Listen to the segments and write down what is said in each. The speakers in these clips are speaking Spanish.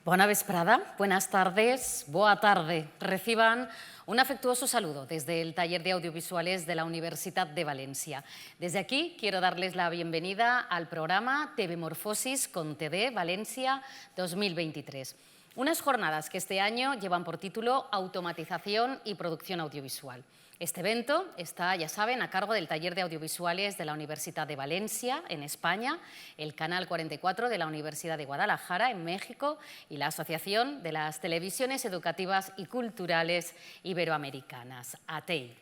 Bona vesprada, buenas tardes, boa tarde. Reciban un afectuoso saludo desde el taller de audiovisuales de la Universidad de Valencia. Desde aquí quiero darles la bienvenida al programa TV Morfosis con TD Valencia 2023. Unas jornadas que este año llevan por título Automatización y Producción Audiovisual. Este evento está, ya saben, a cargo del Taller de Audiovisuales de la Universidad de Valencia, en España, el Canal 44 de la Universidad de Guadalajara, en México, y la Asociación de las Televisiones Educativas y Culturales Iberoamericanas, ATEI.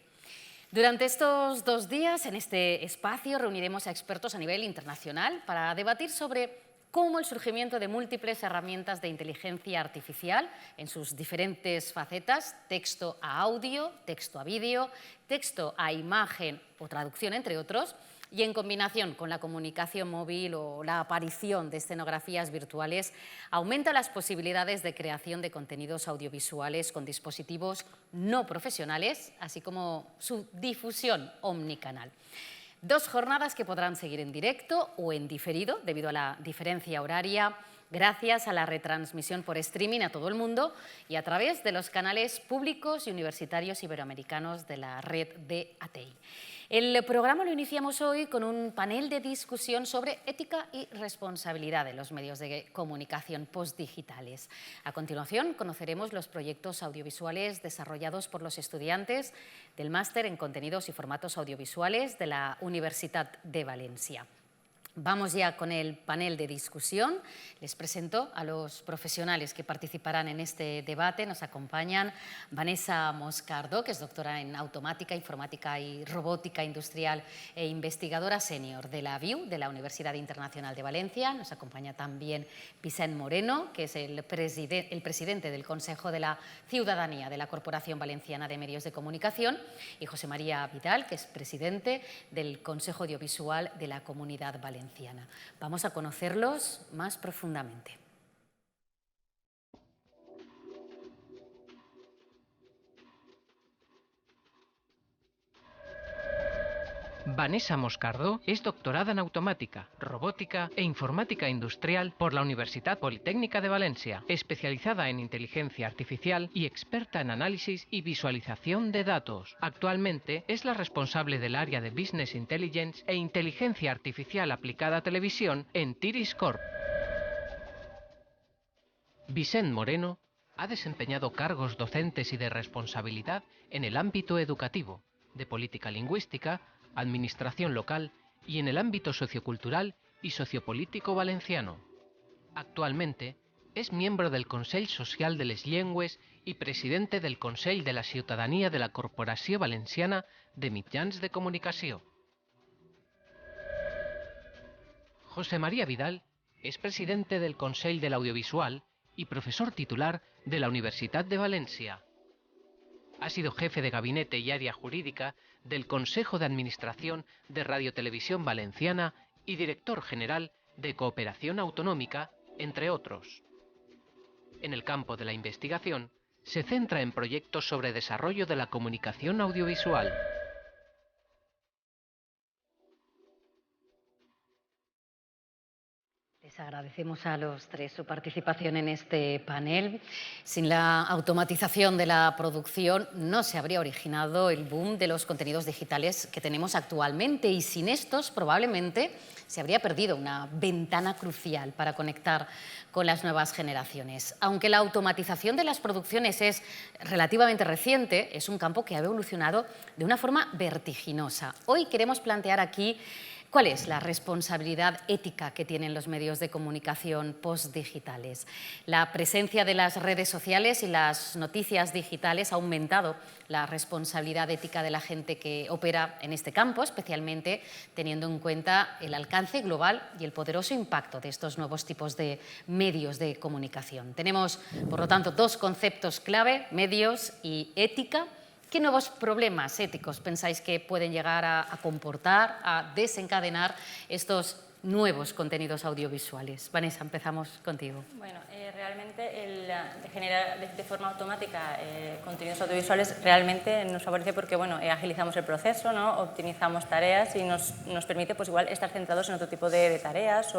Durante estos 2 días, en este espacio, reuniremos a expertos a nivel internacional para debatir sobre cómo el surgimiento de múltiples herramientas de inteligencia artificial en sus diferentes facetas, texto a audio, texto a vídeo, texto a imagen o traducción, entre otros, y en combinación con la comunicación móvil o la aparición de escenografías virtuales, aumenta las posibilidades de creación de contenidos audiovisuales con dispositivos no profesionales, así como su difusión omnicanal. 2 jornadas que podrán seguir en directo o en diferido debido a la diferencia horaria, gracias a la retransmisión por streaming a todo el mundo y a través de los canales públicos y universitarios iberoamericanos de la red de ATEI. El programa lo iniciamos hoy con un panel de discusión sobre ética y responsabilidad de los medios de comunicación postdigitales. A continuación, conoceremos los proyectos audiovisuales desarrollados por los estudiantes del Máster en Contenidos y Formatos Audiovisuales de la Universidad de Valencia. Vamos ya con el panel de discusión. Les presento a los profesionales que participarán en este debate. Nos acompañan Vanessa Moscardo, que es doctora en Automática, Informática y Robótica Industrial e investigadora senior de la VIU, de la Universidad Internacional de Valencia. Nos acompaña también Vicent Moreno, que es el presidente del Consejo de la Ciudadanía de la Corporación Valenciana de Medios de Comunicación, y José María Vidal, que es presidente del Consejo Audiovisual de la Comunidad Valenciana. Vamos a conocerlos más profundamente. Vanessa Moscardo es doctorada en Automática, Robótica e Informática Industrial por la Universidad Politécnica de Valencia, especializada en inteligencia artificial y experta en análisis y visualización de datos. Actualmente es la responsable del área de Business Intelligence e Inteligencia Artificial aplicada a televisión en Tiris Corp. Vicent Moreno ha desempeñado cargos docentes y de responsabilidad en el ámbito educativo, de política lingüística, administración local y en el ámbito sociocultural y sociopolítico valenciano. Actualmente es miembro del Consell Social de les Llengües y presidente del Consell de la Ciutadania de la Corporació Valenciana de Mitjans de Comunicació. José María Vidal es presidente del Consell de l'Audiovisual y profesor titular de la Universidad de Valencia. Ha sido jefe de gabinete y área jurídica del Consejo de Administración de Radiotelevisión Valenciana y director general de Cooperación Autonómica, entre otros. En el campo de la investigación, se centra en proyectos sobre desarrollo de la comunicación audiovisual. Les agradecemos a los 3 su participación en este panel. Sin la automatización de la producción no se habría originado el boom de los contenidos digitales que tenemos actualmente, y sin estos probablemente se habría perdido una ventana crucial para conectar con las nuevas generaciones. Aunque la automatización de las producciones es relativamente reciente, es un campo que ha evolucionado de una forma vertiginosa. Hoy queremos plantear aquí ¿cuál es la responsabilidad ética que tienen los medios de comunicación postdigitales? La presencia de las redes sociales y las noticias digitales ha aumentado la responsabilidad ética de la gente que opera en este campo, especialmente teniendo en cuenta el alcance global y el poderoso impacto de estos nuevos tipos de medios de comunicación. Tenemos, por lo tanto, 2 conceptos clave: medios y ética. ¿Qué nuevos problemas éticos pensáis que pueden llegar a comportar, a desencadenar estos nuevos contenidos audiovisuales. Vanessa, empezamos contigo. Bueno, realmente el generar de forma automática contenidos audiovisuales realmente nos favorece porque bueno, agilizamos el proceso, ¿no? Optimizamos tareas y nos permite pues, igual estar centrados en otro tipo de tareas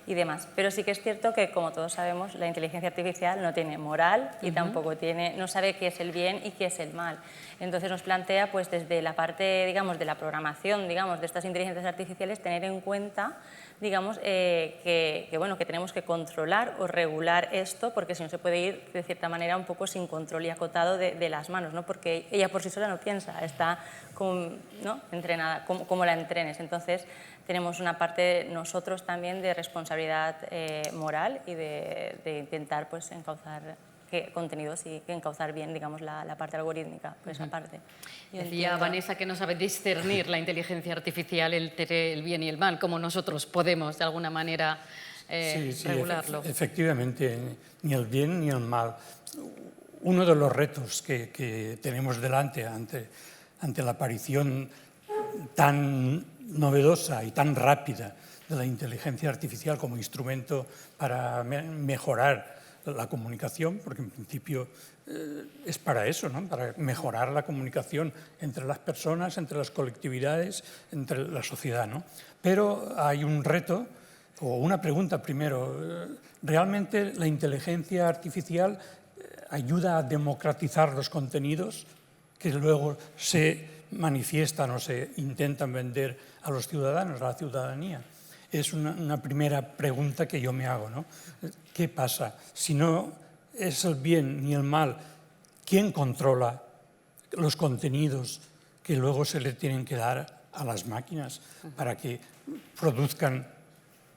y demás. Pero sí que es cierto que, como todos sabemos, la inteligencia artificial no tiene moral y tampoco no sabe qué es el bien y qué es el mal. Entonces nos plantea, pues desde la parte, digamos, de la programación, digamos, de estas inteligencias artificiales, tener en cuenta, digamos, que tenemos que controlar o regular esto, porque si no se puede ir, de cierta manera, un poco sin control y acotado de las manos, ¿no? Porque ella por sí sola no piensa, está ¿no? entrenada, como la entrenes. Entonces, tenemos una parte nosotros también de responsabilidad moral y de intentar pues, encauzar contenidos y encauzar bien, digamos, la parte algorítmica, por esa parte. Decía Vanessa que no sabe discernir la inteligencia artificial, el bien y el mal, como nosotros podemos, de alguna manera, regularlo. Efectivamente, ni el bien ni el mal. Uno de los retos que tenemos delante ante la aparición tan novedosa y tan rápida de la inteligencia artificial como instrumento para mejorar la comunicación, porque en principio es para eso, ¿no? Para mejorar la comunicación entre las personas, entre las colectividades, entre la sociedad, ¿no? Pero hay un reto, o una pregunta primero. ¿Realmente la inteligencia artificial ayuda a democratizar los contenidos que luego se manifiestan o se intentan vender a los ciudadanos, a la ciudadanía? Es una primera pregunta que yo me hago, ¿no? ¿Qué pasa? Si no es el bien ni el mal, ¿quién controla los contenidos que luego se le tienen que dar a las máquinas para que produzcan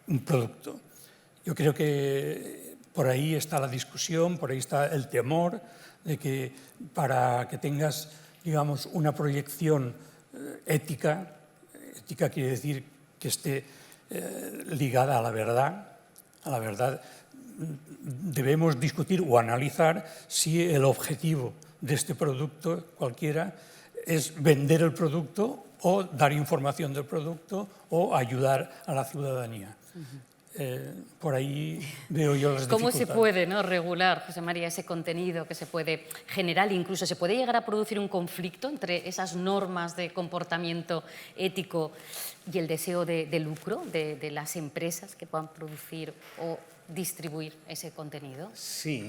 un producto? Yo creo que por ahí está la discusión, por ahí está el temor de que para que tengas, digamos, una proyección ética quiere decir que esté ligada a la verdad, debemos discutir o analizar si el objetivo de este producto cualquiera es vender el producto o dar información del producto o ayudar a la ciudadanía. Por ahí veo yo las dificultades. ¿Cómo se puede, ¿no? regular, José María, ese contenido que se puede generar? Incluso se puede llegar a producir un conflicto entre esas normas de comportamiento ético y el deseo de lucro de las empresas que puedan producir o distribuir ese contenido. Sí,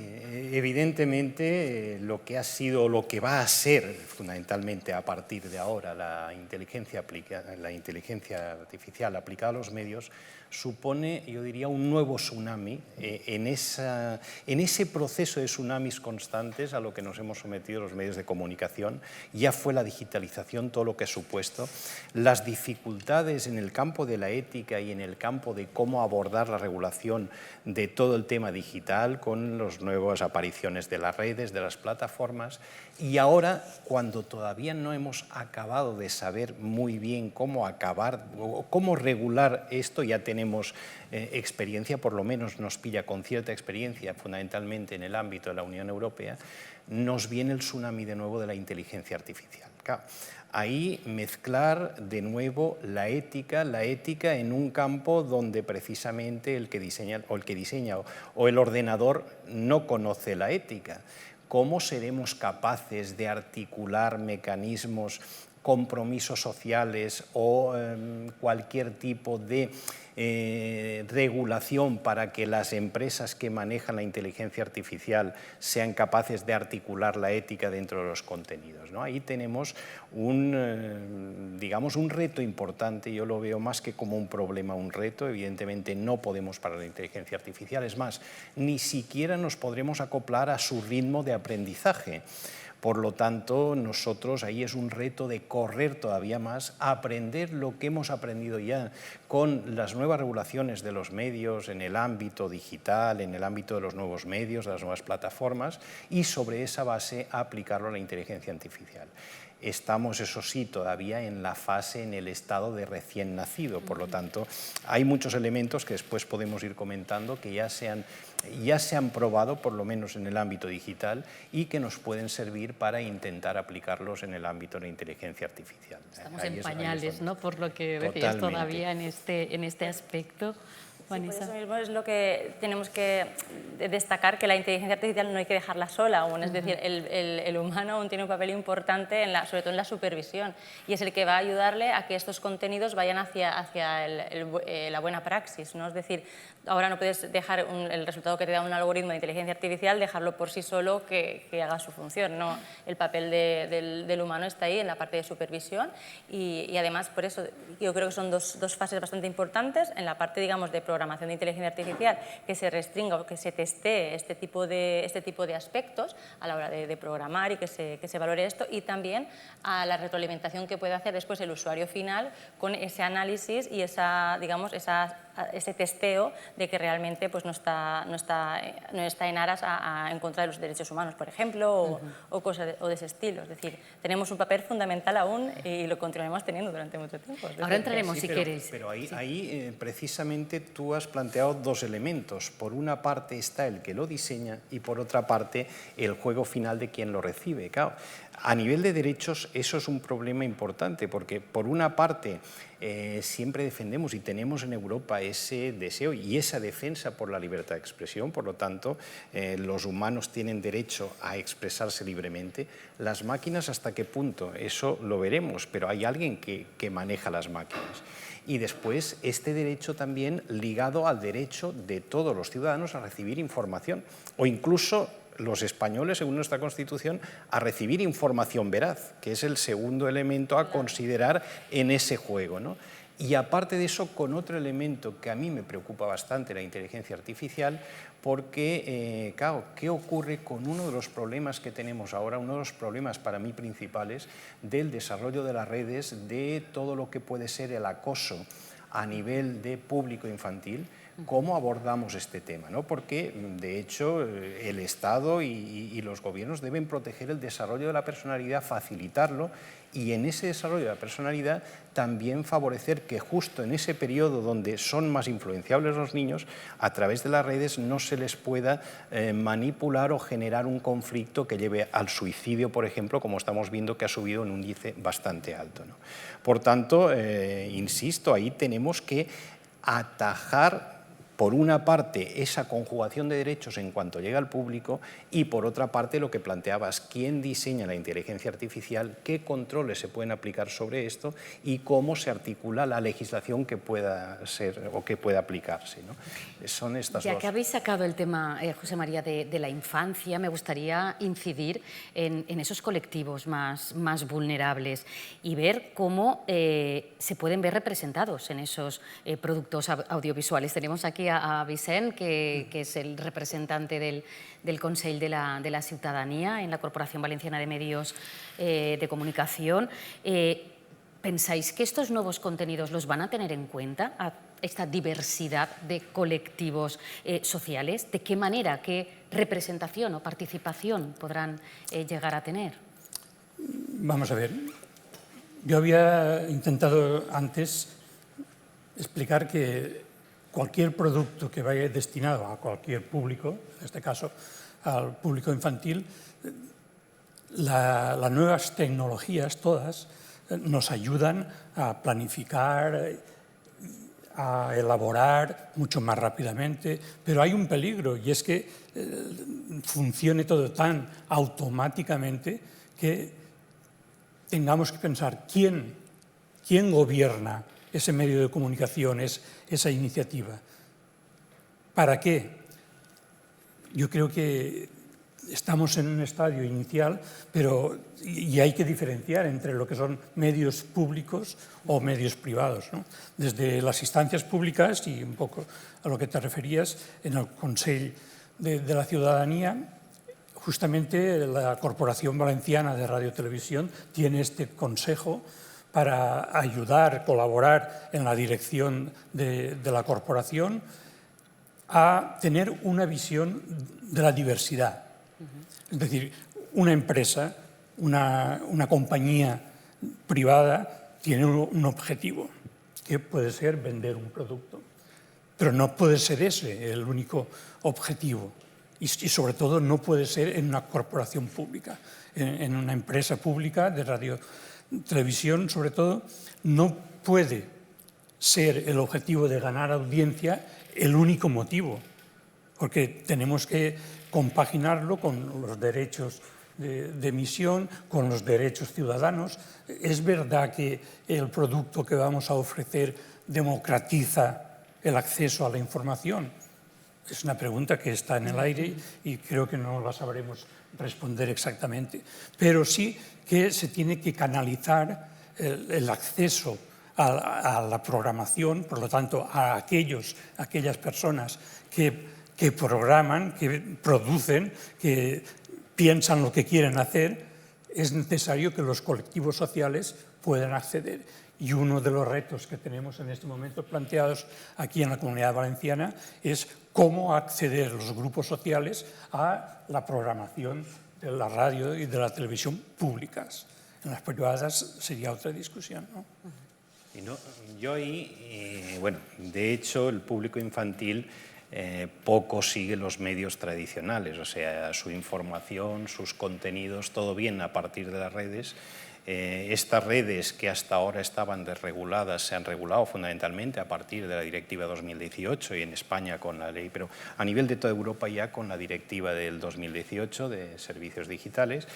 evidentemente lo que ha sido, lo que va a ser fundamentalmente a partir de ahora la inteligencia artificial aplicada a los medios supone, yo diría, un nuevo tsunami en ese proceso de tsunamis constantes a lo que nos hemos sometido los medios de comunicación. Ya fue la digitalización todo lo que ha supuesto, las dificultades en el campo de la ética y en el campo de cómo abordar la regulación de todo el tema digital con las nuevas apariciones de las redes, de las plataformas, y ahora, cuando todavía no hemos acabado de saber muy bien cómo acabar o cómo regular esto, ya tenemos experiencia, por lo menos nos pilla con cierta experiencia, fundamentalmente en el ámbito de la Unión Europea, nos viene el tsunami de nuevo de la inteligencia artificial. Claro, ahí mezclar de nuevo la ética en un campo donde precisamente el que diseña o el ordenador no conoce la ética. ¿Cómo seremos capaces de articular mecanismos, compromisos sociales o cualquier tipo de regulación para que las empresas que manejan la inteligencia artificial sean capaces de articular la ética dentro de los contenidos, ¿no? Ahí tenemos digamos, un reto importante. Yo lo veo más que como un problema, un reto. Evidentemente no podemos parar la inteligencia artificial, es más, ni siquiera nos podremos acoplar a su ritmo de aprendizaje. Por lo tanto, nosotros ahí es un reto de correr todavía más, aprender lo que hemos aprendido ya con las nuevas regulaciones de los medios en el ámbito digital, en el ámbito de los nuevos medios, de las nuevas plataformas, y sobre esa base aplicarlo a la inteligencia artificial. Estamos, eso sí, todavía en la fase, en el estado de recién nacido. Por lo tanto, hay muchos elementos que después podemos ir comentando que ya se han ya se han probado, por lo menos en el ámbito digital, y que nos pueden servir para intentar aplicarlos en el ámbito de la inteligencia artificial. Estamos en pañales, ¿no? Por lo que decías todavía en este aspecto. Sí, por eso mismo es lo que tenemos que destacar, que la inteligencia artificial no hay que dejarla sola aún, es decir, el humano aún tiene un papel importante, sobre todo en la supervisión, y es el que va a ayudarle a que estos contenidos vayan hacia la buena praxis, ¿no? Es decir, ahora no puedes dejar el resultado que te da un algoritmo de inteligencia artificial, dejarlo por sí solo que haga su función, ¿no? El papel del humano está ahí en la parte de supervisión y además por eso yo creo que son dos fases bastante importantes en la parte, digamos, de programación de inteligencia artificial, que se restringa o que se testee este tipo de aspectos a la hora de programar y que se valore esto, y también a la retroalimentación que puede hacer después el usuario final con ese análisis y ese testeo de que realmente pues, no está en aras en contra de los derechos humanos, por ejemplo, o cosas de ese estilo. Es decir, tenemos un papel fundamental aún y lo continuaremos teniendo durante mucho tiempo. Ahora entraremos, si queréis. Pero ahí precisamente tú has planteado dos elementos. Por una parte está el que lo diseña y por otra parte el juego final de quien lo recibe. Claro, a nivel de derechos eso es un problema importante porque por una parte siempre defendemos y tenemos en Europa ese deseo y esa defensa por la libertad de expresión, por lo tanto los humanos tienen derecho a expresarse libremente. Las máquinas, ¿hasta qué punto? Eso lo veremos, pero hay alguien que maneja las máquinas. Y después este derecho también ligado al derecho de todos los ciudadanos a recibir información o incluso los españoles, según nuestra Constitución, a recibir información veraz, que es el segundo elemento a considerar en ese juego, ¿no? Y aparte de eso, con otro elemento que a mí me preocupa bastante, la inteligencia artificial, porque, claro, ¿qué ocurre con uno de los problemas que tenemos ahora, uno de los problemas para mí principales del desarrollo de las redes, de todo lo que puede ser el acoso a nivel de público infantil? ¿Cómo abordamos este tema? ¿No? Porque, de hecho, el Estado y los gobiernos deben proteger el desarrollo de la personalidad, facilitarlo y en ese desarrollo de la personalidad también favorecer que justo en ese periodo donde son más influenciables los niños, a través de las redes no se les pueda manipular o generar un conflicto que lleve al suicidio, por ejemplo, como estamos viendo que ha subido en un índice bastante alto, ¿no? Por tanto, insisto, ahí tenemos que atajar por una parte esa conjugación de derechos en cuanto llega al público y por otra parte lo que planteabas, quién diseña la inteligencia artificial, qué controles se pueden aplicar sobre esto y cómo se articula la legislación que pueda ser o que pueda aplicarse, ¿no? Son estas dos. Ya que habéis sacado el tema, José María, de la infancia, me gustaría incidir en esos colectivos más vulnerables y ver cómo se pueden ver representados en esos productos audiovisuales. Tenemos aquí a Vicent, que es el representante del Consell de la Ciudadanía en la Corporación Valenciana de Medios de Comunicación. ¿Pensáis que estos nuevos contenidos los van a tener en cuenta, a esta diversidad de colectivos sociales? ¿De qué manera, qué representación o participación podrán llegar a tener? Vamos a ver, yo había intentado antes explicar que cualquier producto que vaya destinado a cualquier público, en este caso al público infantil, las nuevas tecnologías todas nos ayudan a planificar, a elaborar mucho más rápidamente, pero hay un peligro y es que funcione todo tan automáticamente que tengamos que pensar quién gobierna ese medio de comunicación, esa iniciativa. ¿Para qué? Yo creo que estamos en un estadio inicial, y hay que diferenciar entre lo que son medios públicos o medios privados, ¿no? Desde las instancias públicas, y un poco a lo que te referías, en el Consell de la Ciudadanía, justamente la Corporación Valenciana de Radio y Televisión tiene este consejo para ayudar, colaborar en la dirección de la corporación a tener una visión de la diversidad. Es decir, una empresa, una compañía privada tiene un objetivo, que puede ser vender un producto. Pero no puede ser ese el único objetivo. Y sobre todo no puede ser en una corporación pública, en una empresa pública de radio televisión, sobre todo, no puede ser el objetivo de ganar audiencia el único motivo, porque tenemos que compaginarlo con los derechos de emisión, con los derechos ciudadanos. Es verdad que el producto que vamos a ofrecer democratiza el acceso a la información. Es una pregunta que está en el aire y creo que no la sabremos responder exactamente. Pero sí que se tiene que canalizar el acceso a la programación, por lo tanto, a aquellas personas que programan, que producen, que piensan lo que quieren hacer. Es necesario que los colectivos sociales puedan acceder. Y uno de los retos que tenemos en este momento planteados aquí en la Comunidad Valenciana es cómo acceder los grupos sociales a la programación de la radio y de la televisión públicas. En las privadas sería otra discusión, ¿no? Yo ahí, bueno, de hecho, el público infantil poco sigue los medios tradicionales, o sea, su información, sus contenidos, todo viene a partir de las redes. Estas redes que hasta ahora estaban desreguladas se han regulado fundamentalmente a partir de la Directiva 2018 y en España con la ley, pero a nivel de toda Europa ya con la Directiva del 2018 de servicios digitales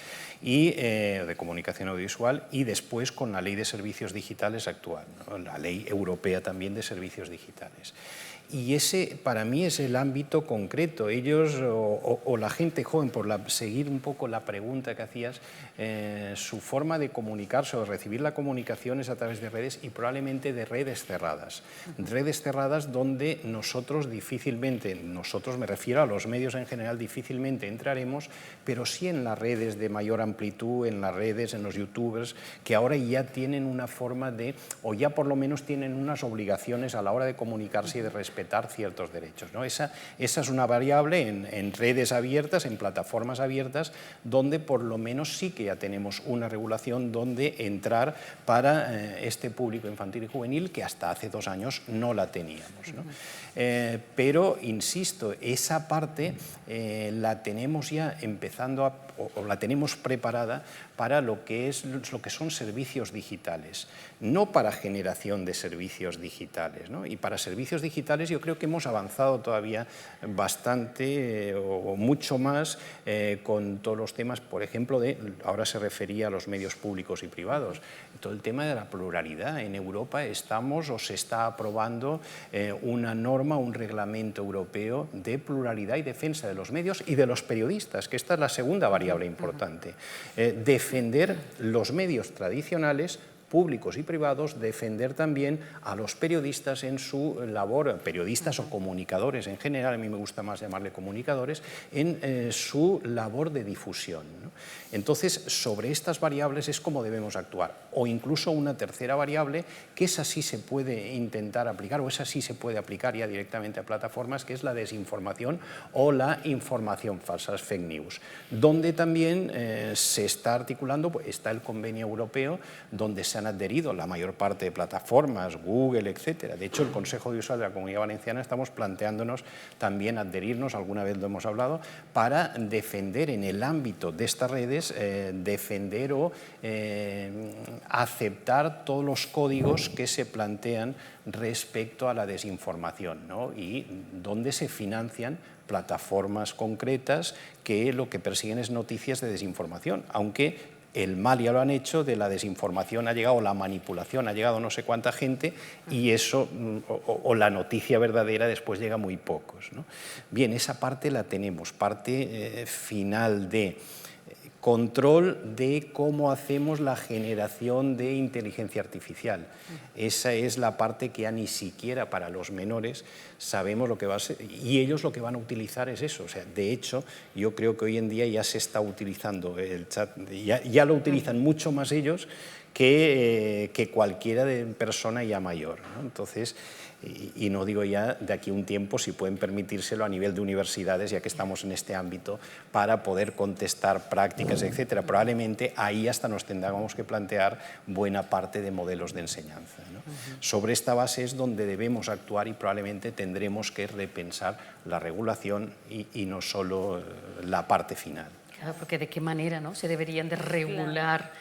y de comunicación audiovisual, y después con la Ley de Servicios Digitales actual, ¿no? La Ley Europea también de Servicios Digitales. Y ese para mí es el ámbito concreto. Ellos o la gente joven, por seguir un poco la pregunta que hacías, su forma de comunicarse o de recibir la comunicación es a través de redes y probablemente de redes cerradas. Redes cerradas donde nosotros difícilmente, nosotros me refiero a los medios en general, difícilmente entraremos, pero sí en las redes de mayor amplitud, en las redes, en los youtubers, que ahora ya tienen una forma de, o ya por lo menos tienen unas obligaciones a la hora de comunicarse y de respetar ciertos derechos, ¿no? Esa es una variable en redes abiertas, en plataformas abiertas, donde por lo menos sí que ya tenemos una regulación donde entrar para este público infantil y juvenil que hasta hace 2 años no la teníamos, ¿no? Pero, insisto, esa parte la tenemos ya empezando o la tenemos preparada para lo que son servicios digitales, no para generación de servicios digitales, ¿no? Y para servicios digitales yo creo que hemos avanzado todavía bastante o mucho más con todos los temas, por ejemplo, ahora se refería a los medios públicos y privados, todo el tema de la pluralidad. En Europa estamos o se está aprobando una norma, un reglamento europeo de pluralidad y defensa de los medios y de los periodistas, que esta es la segunda variable importante. Defender los medios tradicionales, públicos y privados, defender también a los periodistas en su labor, periodistas o comunicadores en general, a mí me gusta más llamarle comunicadores, en su labor de difusión, ¿no? Entonces, sobre estas variables es como debemos actuar. O incluso una tercera variable, que esa sí se puede intentar aplicar, o esa sí se puede aplicar ya directamente a plataformas, que es la desinformación o la información falsa, las fake news, donde también se está articulando, pues, está el convenio europeo, donde se han adherido la mayor parte de plataformas, Google, etcétera. De hecho, el Consejo Audiovisual de la Comunidad Valenciana estamos planteándonos también adherirnos, alguna vez lo hemos hablado, para defender en el ámbito de estas redes, defender o aceptar todos los códigos que se plantean respecto a la desinformación, ¿no? Y donde se financian plataformas concretas que lo que persiguen es noticias de desinformación, aunque el mal ya lo han hecho, de la desinformación ha llegado, la manipulación ha llegado no sé cuánta gente y eso, o la noticia verdadera después llega a muy pocos, ¿no? Bien, esa parte la tenemos, parte final de control de cómo hacemos la generación de inteligencia artificial. Esa es la parte que ya ni siquiera para los menores sabemos lo que va a ser, y ellos lo que van a utilizar es eso. O sea, de hecho, yo creo que hoy en día ya se está utilizando el chat, ya lo utilizan mucho más ellos que cualquiera persona ya mayor, ¿no? Entonces, Y no digo ya de aquí a un tiempo si pueden permitírselo a nivel de universidades, ya que estamos en este ámbito, para poder contestar prácticas, etcétera. Probablemente ahí hasta nos tendríamos que plantear buena parte de modelos de enseñanza, ¿no? Sobre esta base es donde debemos actuar y probablemente tendremos que repensar la regulación y no solo la parte final. Claro, porque de qué manera, ¿no?, se deberían de regular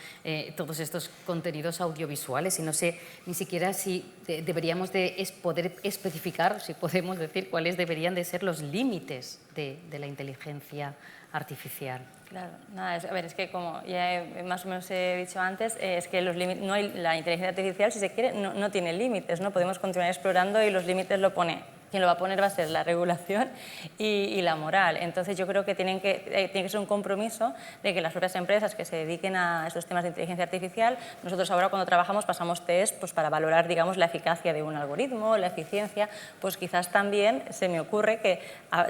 todos estos contenidos audiovisuales, y no sé ni siquiera si deberíamos de poder especificar, si podemos decir cuáles deberían de ser los límites de la inteligencia artificial. Claro, nada, a ver, es que como ya más o menos he dicho antes, es que no hay, la inteligencia artificial, si se quiere, no tiene límites, ¿no? Podemos continuar explorando y los límites lo pone. Quien lo va a poner va a ser la regulación y la moral. Entonces yo creo que tiene que ser un compromiso de que las propias empresas que se dediquen a estos temas de inteligencia artificial, nosotros ahora cuando trabajamos pasamos test pues, para valorar, digamos, la eficacia de un algoritmo, la eficiencia, pues quizás también se me ocurre que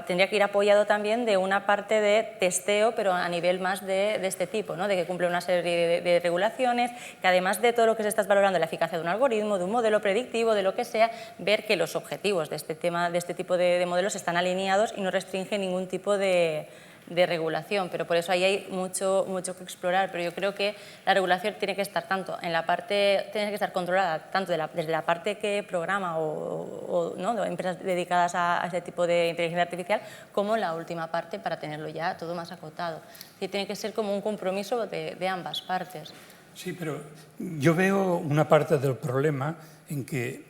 tendría que ir apoyado también de una parte de testeo, pero a nivel más de este tipo, ¿no? De que cumple una serie de regulaciones, que además de todo lo que se está valorando, la eficacia de un algoritmo, de un modelo predictivo, de lo que sea, ver que los objetivos de este tipo de modelos están alineados y no restringen ningún tipo de regulación, pero por eso ahí hay mucho que explorar. Pero yo creo que la regulación tiene que estar tanto en la parte, tiene que estar controlada tanto desde la parte que programa ¿no?, de empresas dedicadas a este tipo de inteligencia artificial, como en la última parte para tenerlo ya todo más acotado. Y tiene que ser como un compromiso de ambas partes. Sí, pero yo veo una parte del problema en que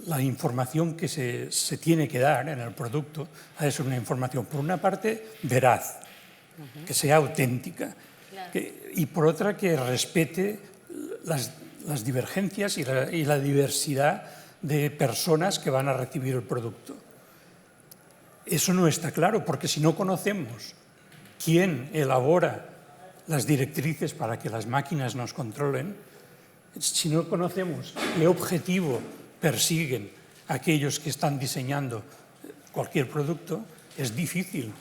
la información que se tiene que dar en el producto ha de ser una información, por una parte, veraz, que sea auténtica, y por otra, que respete las divergencias y la diversidad de personas que van a recibir el producto. Eso no está claro, porque si no conocemos quién elabora las directrices para que las máquinas nos controlen, si no conocemos qué objetivo persiguen aquellos que están diseñando cualquier producto, es difícil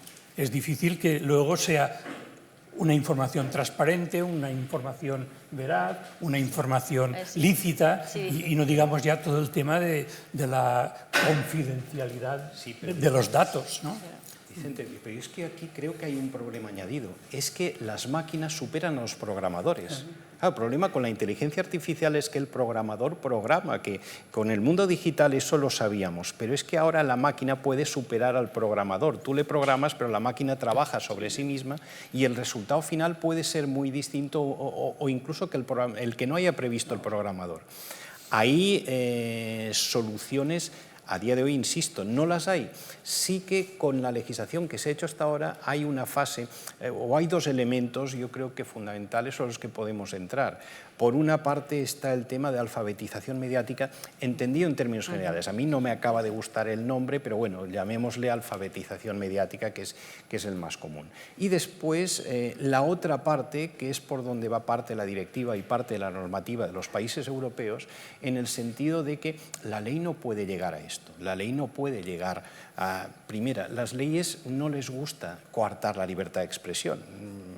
que luego sea una información transparente, una información veraz, una información lícita, y no digamos ya todo el tema de la confidencialidad de los datos, ¿no? Vicente, pero es que aquí creo que hay un problema añadido, es que las máquinas superan a los programadores. El problema con la inteligencia artificial es que el programador programa, que con el mundo digital eso lo sabíamos, pero es que ahora la máquina puede superar al programador. Tú le programas, pero la máquina trabaja sobre sí misma y el resultado final puede ser muy distinto o incluso que el que no haya previsto el programador. Hay soluciones. A día de hoy, insisto, no las hay. Sí que con la legislación que se ha hecho hasta ahora hay una fase, o hay dos elementos, yo creo que fundamentales, son los que podemos entrar. Por una parte está el tema de alfabetización mediática, entendido en términos generales. A mí no me acaba de gustar el nombre, pero bueno, llamémosle alfabetización mediática, que es el más común. Y después, la otra parte, que es por donde va parte de la directiva y parte de la normativa de los países europeos, en el sentido de que la ley no puede llegar a esto. La ley no puede llegar a... Primera, las leyes no les gusta coartar la libertad de expresión.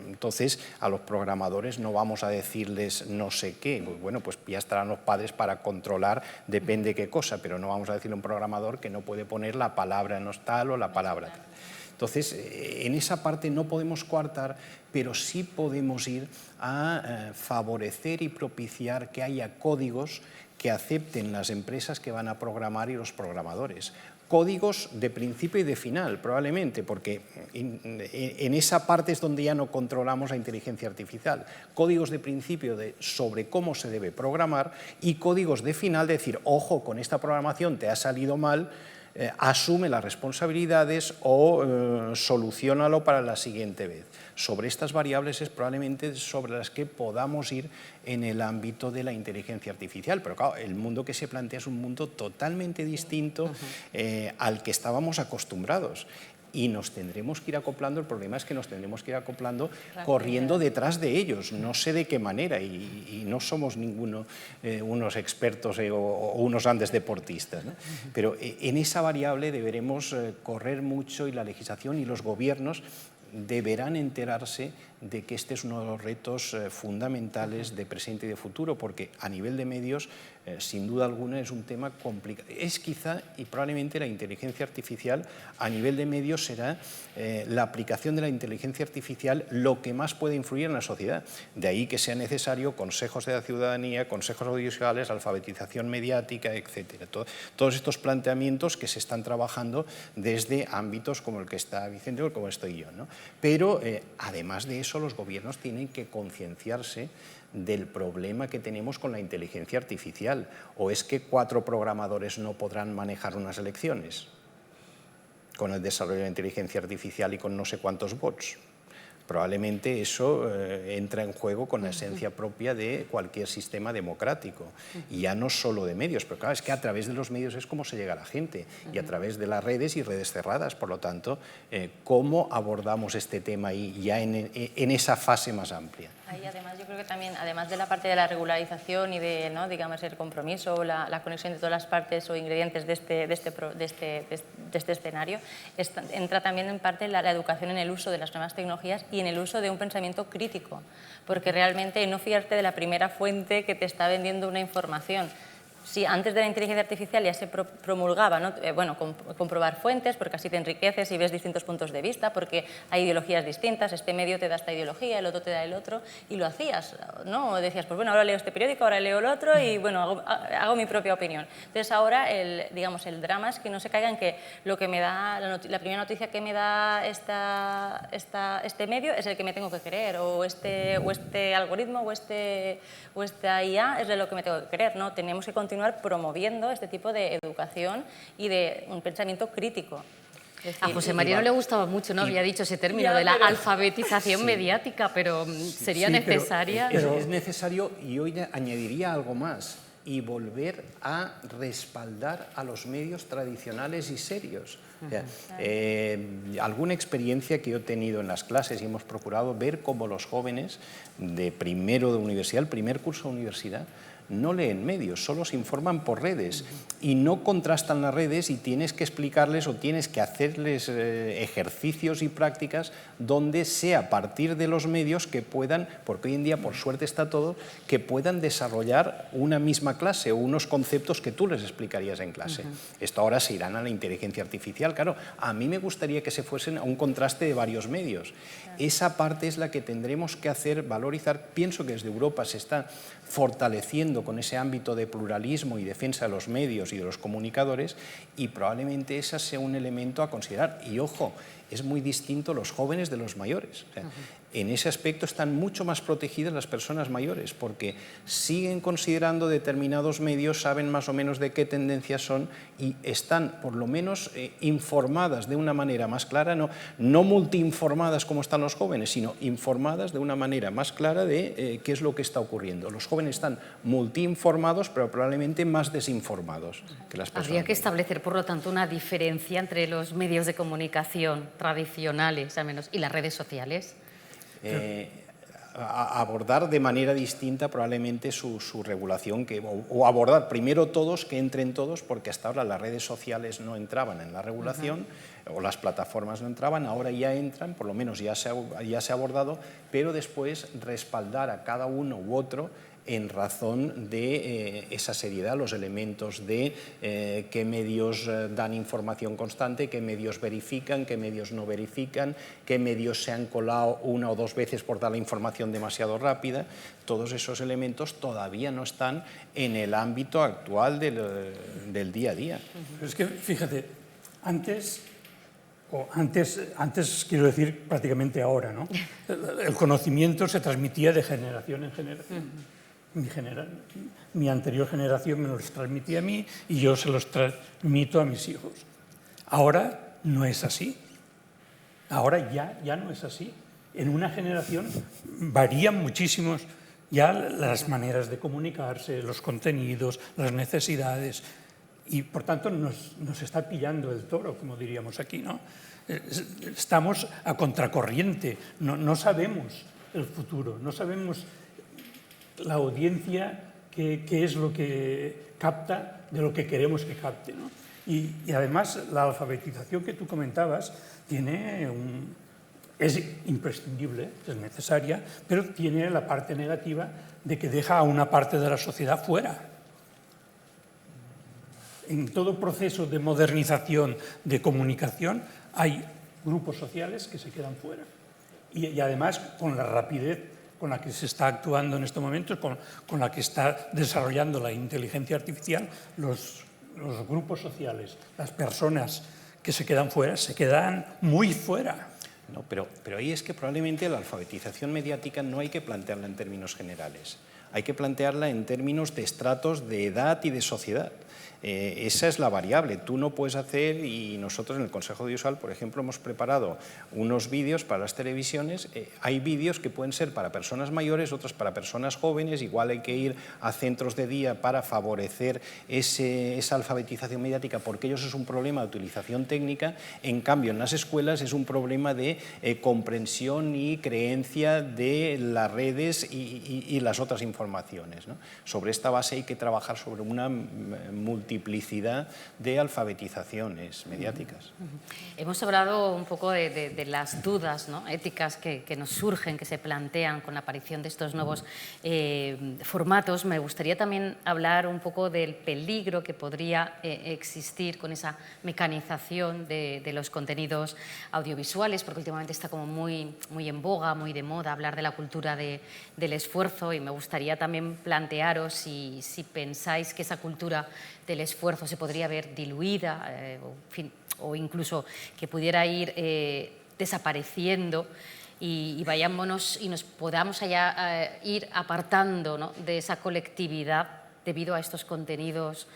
Entonces, a los programadores no vamos a decirles no sé qué. Bueno, pues ya estarán los padres para controlar, depende qué cosa, pero no vamos a decirle a un programador que no puede poner la palabra no tal o la palabra tal. Entonces, en esa parte no podemos coartar, pero sí podemos ir a favorecer y propiciar que haya códigos que acepten las empresas que van a programar y los programadores. Códigos de principio y de final, probablemente, porque en esa parte es donde ya no controlamos la inteligencia artificial. Códigos de principio sobre cómo se debe programar y códigos de final de decir, ojo, con esta programación te ha salido mal, asume las responsabilidades o soluciónalo para la siguiente vez. Sobre estas variables es probablemente sobre las que podamos ir en el ámbito de la inteligencia artificial, pero claro, el mundo que se plantea es un mundo totalmente distinto al que estábamos acostumbrados. Y nos tendremos que ir acoplando, el problema es que nos tendremos que ir acoplando corriendo detrás de ellos, no sé de qué manera, y no somos ninguno unos expertos o unos grandes deportistas, ¿no? Pero en esa variable deberemos correr mucho y la legislación y los gobiernos deberán enterarse de que este es uno de los retos fundamentales de presente y de futuro, porque a nivel de medios, sin duda alguna, es un tema complicado. Es quizá, y probablemente, la inteligencia artificial a nivel de medios será la aplicación de la inteligencia artificial lo que más puede influir en la sociedad. De ahí que sea necesario consejos de la ciudadanía, consejos audiovisuales, alfabetización mediática, etc. Todos estos planteamientos que se están trabajando desde ámbitos como el que está Vicente o como estoy yo, ¿no? Pero, además de eso, los gobiernos tienen que concienciarse del problema que tenemos con la inteligencia artificial. ¿O es que 4 programadores no podrán manejar unas elecciones con el desarrollo de la inteligencia artificial y con no sé cuántos bots? Probablemente eso entra en juego con la esencia propia de cualquier sistema democrático, y ya no solo de medios, pero claro, es que a través de los medios es como se llega a la gente, y a través de las redes y redes cerradas. Por lo tanto, ¿cómo abordamos este tema ahí ya en esa fase más amplia? Ahí, además, yo creo que también, además de la parte de la regularización y de, ¿no?, digamos, el compromiso, la conexión de todas las partes o ingredientes de este escenario, entra también en parte la educación en el uso de las nuevas tecnologías y en el uso de un pensamiento crítico, porque realmente no fiarte de la primera fuente que te está vendiendo una información. Si antes de la inteligencia artificial ya se promulgaba, ¿no?, comprobar fuentes, porque así te enriqueces y ves distintos puntos de vista, porque hay ideologías distintas, este medio te da esta ideología, el otro te da el otro, y lo hacías, ¿no? O decías, pues bueno, ahora leo este periódico, ahora leo el otro, y bueno, hago mi propia opinión. Entonces ahora, el drama es que no se caiga en que lo que me da, la primera noticia que me da este medio es el que me tengo que creer, o este algoritmo, o esta IA es de lo que me tengo que creer, ¿no? Tenemos que continuar promoviendo este tipo de educación y de un pensamiento crítico. A José María no le gustaba mucho, ¿no? Había dicho ese término de la alfabetización mediática, pero sería necesaria. Es necesario, y hoy añadiría algo más, y volver a respaldar a los medios tradicionales y serios. O sea, alguna experiencia que yo he tenido en las clases, y hemos procurado ver cómo los jóvenes de primero de universidad, el primer curso de universidad, no leen medios, solo se informan por redes y no contrastan las redes, y tienes que explicarles o tienes que hacerles ejercicios y prácticas donde sea a partir de los medios que puedan, porque hoy en día por suerte está todo, que puedan desarrollar una misma clase o unos conceptos que tú les explicarías en clase. Esto ahora se irán a la inteligencia artificial. Claro, a mí me gustaría que se fuesen a un contraste de varios medios. Esa parte es la que tendremos que hacer, valorizar. Pienso que desde Europa se está fortaleciendo con ese ámbito de pluralismo y defensa de los medios y de los comunicadores, y probablemente ese sea un elemento a considerar. Y ojo, es muy distinto los jóvenes de los mayores. O sea, en ese aspecto están mucho más protegidas las personas mayores, porque siguen considerando determinados medios, saben más o menos de qué tendencias son y están por lo menos informadas de una manera más clara, no multiinformadas como están los jóvenes, sino informadas de una manera más clara de qué es lo que está ocurriendo. Los jóvenes están multiinformados, pero probablemente más desinformados que las personas. Habría que establecer, por lo tanto, una diferencia entre los medios de comunicación tradicionales, al menos, y las redes sociales. Abordar de manera distinta probablemente su regulación, o abordar primero todos, que entren todos, porque hasta ahora las redes sociales no entraban en la regulación, o las plataformas no entraban, ahora ya entran, por lo menos ya se ha abordado, pero después respaldar a cada uno u otro en razón de esa seriedad, los elementos de qué medios dan información constante, qué medios verifican, qué medios no verifican, qué medios se han colado una o dos veces por dar la información demasiado rápida. Todos esos elementos todavía no están en el ámbito actual del día a día. Pero es que, fíjate, antes quiero decir prácticamente ahora, ¿no? El conocimiento se transmitía de generación en generación. Mi anterior generación me los transmitía a mí y yo se los transmito a mis hijos. Ahora no es así. Ahora ya no es así. En una generación varían muchísimos ya las maneras de comunicarse, los contenidos, las necesidades, y por tanto nos está pillando el toro, como diríamos aquí, ¿no? Estamos a contracorriente, no sabemos el futuro, no sabemos la audiencia qué es lo que capta de lo que queremos que capte, ¿no? Y además la alfabetización que tú comentabas tiene es imprescindible, es necesaria, pero tiene la parte negativa de que deja a una parte de la sociedad fuera. En todo proceso de modernización, de comunicación, hay grupos sociales que se quedan fuera. Y además, con la rapidez con la que se está actuando en estos momentos, con la que está desarrollando la inteligencia artificial, los grupos sociales, las personas que se quedan fuera, se quedan muy fuera. No, pero ahí es que probablemente la alfabetización mediática no hay que plantearla en términos generales, hay que plantearla en términos de estratos de edad y de sociedad. Esa es la variable. Tú no puedes hacer, y nosotros en el Consejo Audiovisual, por ejemplo, hemos preparado unos vídeos para las televisiones. Hay vídeos que pueden ser para personas mayores, otros para personas jóvenes. Igual hay que ir a centros de día para favorecer esa alfabetización mediática, porque ellos es un problema de utilización técnica. En cambio, en las escuelas es un problema de comprensión y creencia de las redes y las otras informaciones, ¿no? Sobre esta base hay que trabajar sobre una multiplicidad de alfabetizaciones mediáticas. Hemos hablado un poco de las dudas, ¿no?, éticas que nos surgen, que se plantean con la aparición de estos nuevos formatos. Me gustaría también hablar un poco del peligro que podría existir con esa mecanización de los contenidos audiovisuales, porque últimamente está como muy en boga, muy de moda hablar de la cultura del esfuerzo, y me gustaría también plantearos si pensáis que esa cultura del esfuerzo se podría ver diluida o incluso que pudiera ir desapareciendo y vayámonos y nos podamos ir apartando, ¿no?, de esa colectividad debido a estos contenidos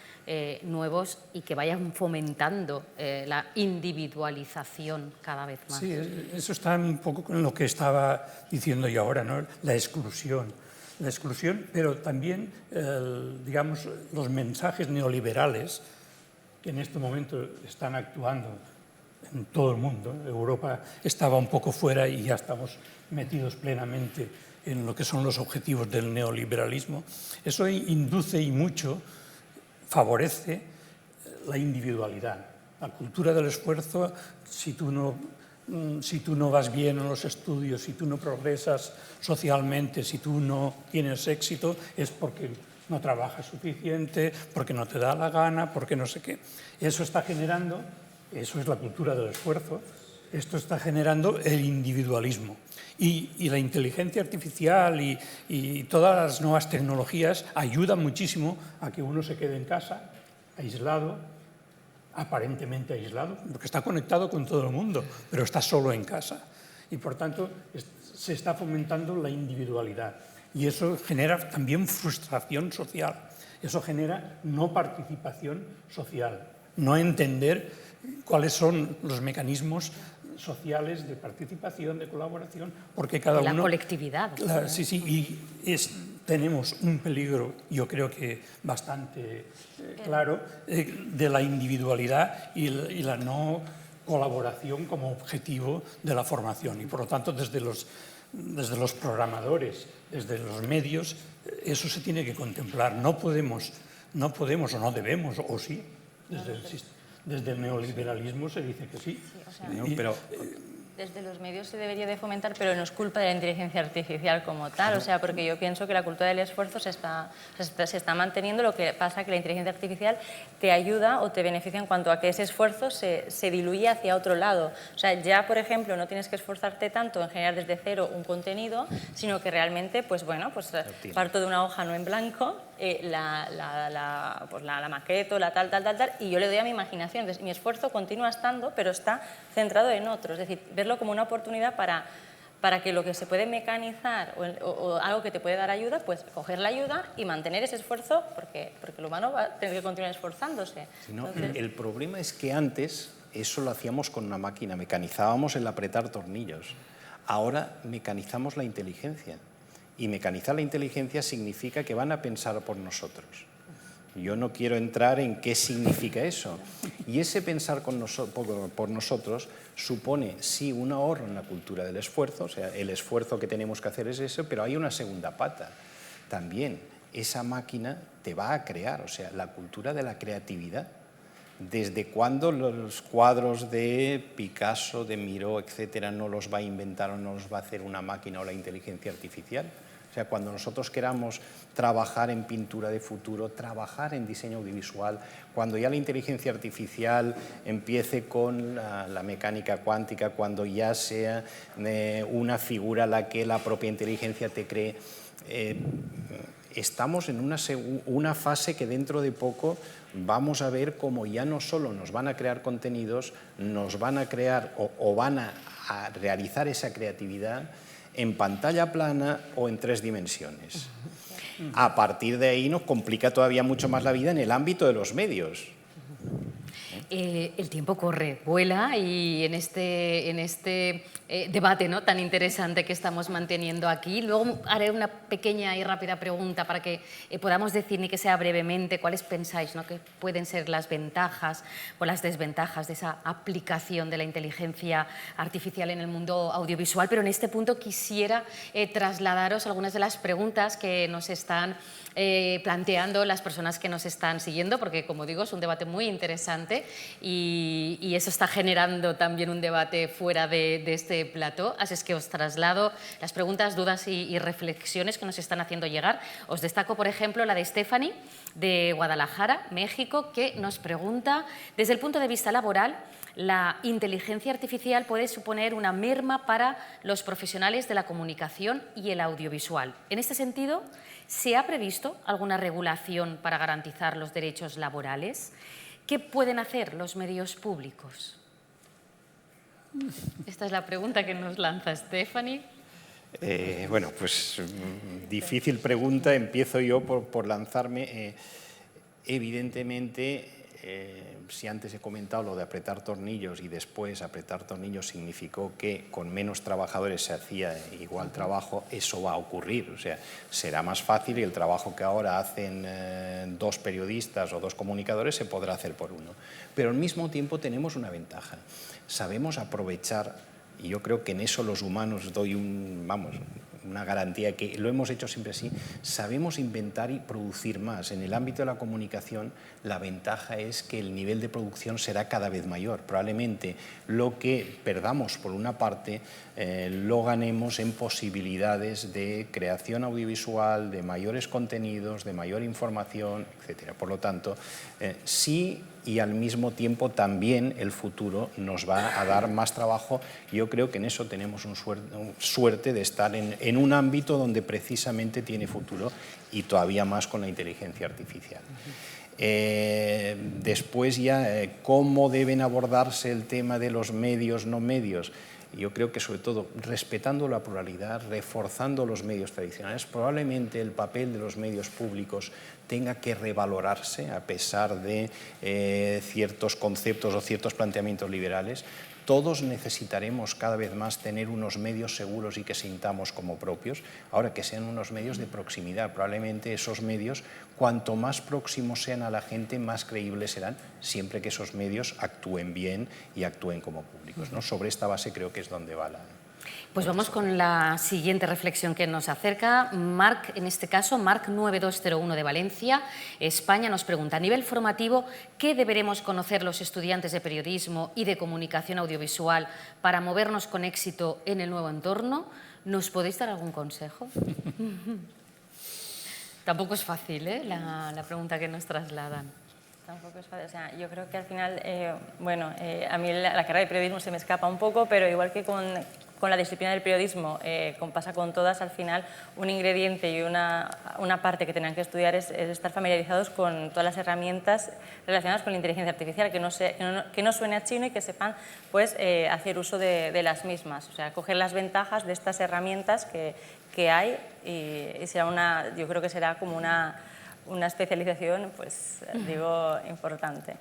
nuevos, y que vayan fomentando la individualización cada vez más. Sí, eso está un poco con lo que estaba diciendo yo ahora, ¿no? La exclusión, pero también, digamos, los mensajes neoliberales que en este momento están actuando en todo el mundo. Europa estaba un poco fuera y ya estamos metidos plenamente en lo que son los objetivos del neoliberalismo. Eso induce y mucho favorece la individualidad. La cultura del esfuerzo, si tú no vas bien en los estudios, si tú no progresas socialmente, si tú no tienes éxito, es porque no trabajas suficiente, porque no te da la gana, porque no sé qué. Eso está generando, eso es la cultura del esfuerzo, esto está generando el individualismo. Y la inteligencia artificial y todas las nuevas tecnologías ayudan muchísimo a que uno se quede en casa, aislado, aparentemente aislado, porque está conectado con todo el mundo, pero está solo en casa. Y por tanto se está fomentando la individualidad. Y eso genera también frustración social. Eso genera no participación social, no entender cuáles son los mecanismos sociales de participación, de colaboración, porque cada uno... La colectividad. Sí, y tenemos un peligro, yo creo que bastante claro, de la individualidad y la no colaboración como objetivo de la formación. Y por lo tanto, desde los programadores, desde los medios, eso se tiene que contemplar. No podemos o no debemos, o sí, desde el neoliberalismo se dice que sí. Pero desde los medios se debería de fomentar, pero no es culpa de la inteligencia artificial como tal, o sea, porque yo pienso que la cultura del esfuerzo se está manteniendo. Lo que pasa es que la inteligencia artificial te ayuda o te beneficia en cuanto a que ese esfuerzo se diluye hacia otro lado. O sea, ya, por ejemplo, no tienes que esforzarte tanto en generar desde cero un contenido, sino que realmente, pues bueno, pues parto de una hoja no en blanco, la maqueto, la tal, y yo le doy a mi imaginación. Entonces, mi esfuerzo continúa estando, pero está centrado en otro. Es decir, verlo como una oportunidad para que lo que se puede mecanizar o algo que te puede dar ayuda, pues coger la ayuda y mantener ese esfuerzo, porque el humano va a tener que continuar esforzándose. Entonces, el problema es que antes eso lo hacíamos con una máquina, mecanizábamos el apretar tornillos. Ahora mecanizamos la inteligencia. Y mecanizar la inteligencia significa que van a pensar por nosotros. Yo no quiero entrar en qué significa eso. Y ese pensar por nosotros supone, sí, un ahorro en la cultura del esfuerzo, o sea, el esfuerzo que tenemos que hacer es eso, pero hay una segunda pata. También esa máquina te va a crear, o sea, la cultura de la creatividad. ¿Desde cuándo los cuadros de Picasso, de Miró, etcétera, no los va a inventar o no los va a hacer una máquina o la inteligencia artificial? O sea, cuando nosotros queramos trabajar en pintura de futuro, trabajar en diseño audiovisual, cuando ya la inteligencia artificial empiece con la mecánica cuántica, cuando ya sea una figura la que la propia inteligencia te cree, estamos en una fase que dentro de poco vamos a ver cómo ya no solo nos van a crear contenidos, nos van a crear o van a realizar esa creatividad en pantalla plana o en 3 dimensiones. A partir de ahí nos complica todavía mucho más la vida en el ámbito de los medios. El tiempo corre, vuela, y en este debate, ¿no?, tan interesante que estamos manteniendo aquí, luego haré una pequeña y rápida pregunta para que podamos decir, ni que sea brevemente, cuáles pensáis, ¿no?, que pueden ser las ventajas o las desventajas de esa aplicación de la inteligencia artificial en el mundo audiovisual. Pero en este punto quisiera trasladaros algunas de las preguntas que nos están planteando las personas que nos están siguiendo, porque, como digo, es un debate muy interesante y eso está generando también un debate fuera de este plató. Así es que os traslado las preguntas, dudas y reflexiones que nos están haciendo llegar. Os destaco, por ejemplo, la de Stephanie, de Guadalajara, México, que nos pregunta: desde el punto de vista laboral, ¿la inteligencia artificial puede suponer una merma para los profesionales de la comunicación y el audiovisual? En este sentido, ¿se ha previsto alguna regulación para garantizar los derechos laborales? ¿Qué pueden hacer los medios públicos? Esta es la pregunta que nos lanza Stephanie. Bueno, pues difícil pregunta. Empiezo yo por lanzarme. Evidentemente, si antes he comentado lo de apretar tornillos y después apretar tornillos significó que con menos trabajadores se hacía igual trabajo, eso va a ocurrir. O sea, será más fácil y el trabajo que ahora hacen 2 periodistas o 2 comunicadores se podrá hacer por 1. Pero al mismo tiempo tenemos una ventaja. Sabemos aprovechar, y yo creo que en eso los humanos doy una garantía, que lo hemos hecho siempre así, sabemos inventar y producir más. En el ámbito de la comunicación, la ventaja es que el nivel de producción será cada vez mayor. Probablemente lo que perdamos por una parte, lo ganemos en posibilidades de creación audiovisual, de mayores contenidos, de mayor información, etc. Por lo tanto, sí, y al mismo tiempo también el futuro nos va a dar más trabajo. Yo creo que en eso tenemos suerte de estar en un ámbito donde precisamente tiene futuro, y todavía más con la inteligencia artificial. Después ya, ¿cómo deben abordarse el tema de los medios, no medios? Yo creo que sobre todo respetando la pluralidad, reforzando los medios tradicionales. Probablemente el papel de los medios públicos tenga que revalorarse a pesar de ciertos conceptos o ciertos planteamientos liberales. Todos necesitaremos cada vez más tener unos medios seguros y que sintamos como propios. Ahora, que sean unos medios de proximidad. Probablemente esos medios, cuanto más próximos sean a la gente, más creíbles serán, siempre que esos medios actúen bien y actúen como públicos, ¿no? Sobre esta base creo que es donde va la... Pues vamos con la siguiente reflexión que nos acerca. Marc, en este caso, Marc 9201 de Valencia, España, nos pregunta: a nivel formativo, ¿qué deberemos conocer los estudiantes de periodismo y de comunicación audiovisual para movernos con éxito en el nuevo entorno? ¿Nos podéis dar algún consejo? Tampoco es fácil, ¿eh?, la pregunta que nos trasladan. Tampoco es fácil. O sea, yo creo que al final, a mí la carrera de periodismo se me escapa un poco, pero igual que con la disciplina del periodismo, como pasa con todas, al final un ingrediente y una parte que tengan que estudiar es estar familiarizados con todas las herramientas relacionadas con la inteligencia artificial, que no suene a chino y que sepan, pues, hacer uso de las mismas. O sea, coger las ventajas de estas herramientas que hay, y será yo creo que será como una especialización, pues, digo, importante.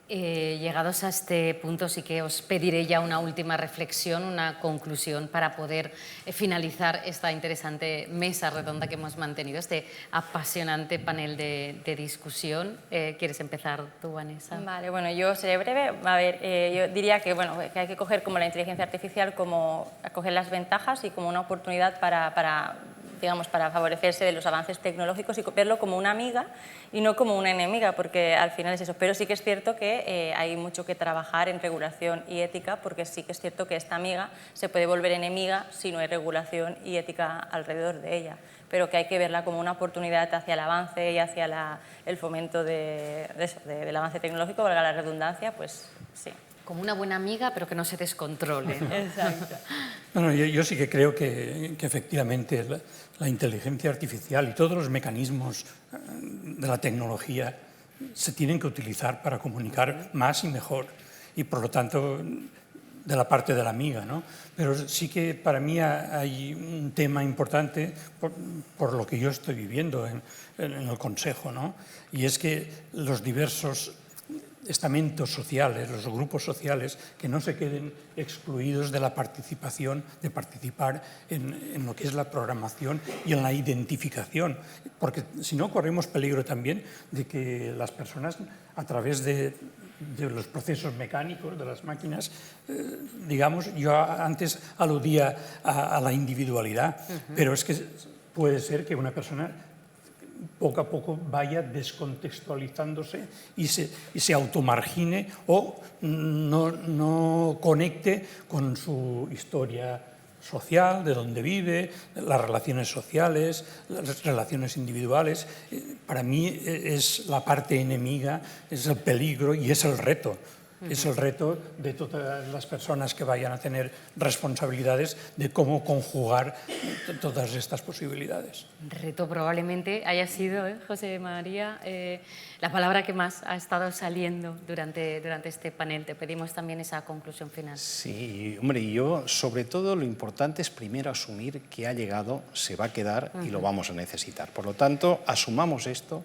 Llegados a este punto, sí que os pediré ya una última reflexión, una conclusión para poder finalizar esta interesante mesa redonda que hemos mantenido, este apasionante panel de discusión. ¿Quieres empezar tú, Vanessa? Vale, bueno, yo seré breve. A ver, yo diría que hay que coger como la inteligencia artificial, como coger las ventajas y como una oportunidad para digamos, para favorecerse de los avances tecnológicos y verlo como una amiga y no como una enemiga, porque al final es eso. Pero sí que es cierto que hay mucho que trabajar en regulación y ética, porque sí que es cierto que esta amiga se puede volver enemiga si no hay regulación y ética alrededor de ella, pero que hay que verla como una oportunidad hacia el avance y hacia el fomento del avance tecnológico, valga la redundancia, pues sí. Como una buena amiga, pero que no se descontrole, ¿no? Exacto. Bueno, yo sí que creo que efectivamente la inteligencia artificial y todos los mecanismos de la tecnología se tienen que utilizar para comunicar más y mejor, y por lo tanto de la parte de la amiga, ¿no? Pero sí que para mí hay un tema importante por lo que yo estoy viviendo en el Consejo, ¿no? Y es que los diversos estamentos sociales, los grupos sociales, que no se queden excluidos de la participación, de participar en lo que es la programación y en la identificación, porque si no corremos peligro también de que las personas, a través de los procesos mecánicos de las máquinas, digamos, yo antes aludía a la individualidad, pero es que puede ser que una persona poco a poco vaya descontextualizándose y se automargine o no conecte con su historia social, de dónde vive, las relaciones sociales, las relaciones individuales. Para mí es la parte enemiga, es el peligro y es el reto. Es el reto de todas las personas que vayan a tener responsabilidades de cómo conjugar todas estas posibilidades. Reto probablemente haya sido, José María, la palabra que más ha estado saliendo durante este panel. Te pedimos también esa conclusión final. Sí, hombre, y yo sobre todo lo importante es primero asumir que ha llegado, se va a quedar y lo vamos a necesitar. Por lo tanto, asumamos esto,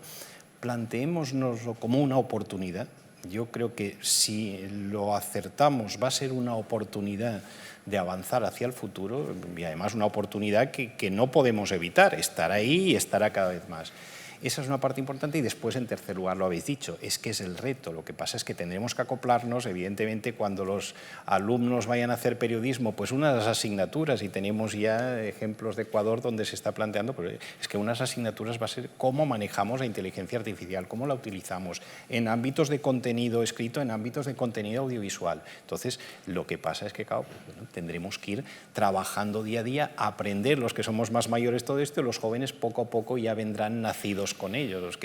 planteémonoslo como una oportunidad. Yo creo que si lo acertamos va a ser una oportunidad de avanzar hacia el futuro y además una oportunidad que no podemos evitar, estará ahí y estará cada vez más. Esa es una parte importante y después, en tercer lugar, lo habéis dicho, es que es el reto. Lo que pasa es que tendremos que acoplarnos, evidentemente, cuando los alumnos vayan a hacer periodismo, pues unas asignaturas, y tenemos ya ejemplos de Ecuador donde se está planteando, pero es que unas asignaturas va a ser cómo manejamos la inteligencia artificial, cómo la utilizamos en ámbitos de contenido escrito, en ámbitos de contenido audiovisual. Entonces, lo que pasa es que, claro, bueno, tendremos que ir trabajando día a día, aprender los que somos más mayores todo esto, y los jóvenes poco a poco ya vendrán nacidos con ellos.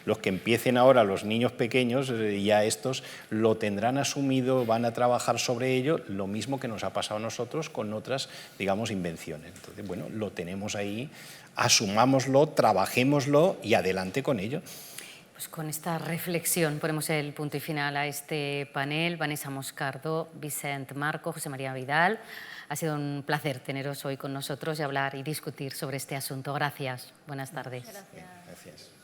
Los que empiecen ahora, los niños pequeños, ya estos lo tendrán asumido, van a trabajar sobre ello, lo mismo que nos ha pasado a nosotros con otras, digamos, invenciones. Entonces, bueno, lo tenemos ahí, asumámoslo, trabajémoslo y adelante con ello. Pues con esta reflexión ponemos el punto y final a este panel. Vanessa Moscardo, Vicent Marco, José María Vidal. Ha sido un placer teneros hoy con nosotros y hablar y discutir sobre este asunto. Gracias. Buenas tardes. Gracias. Gracias.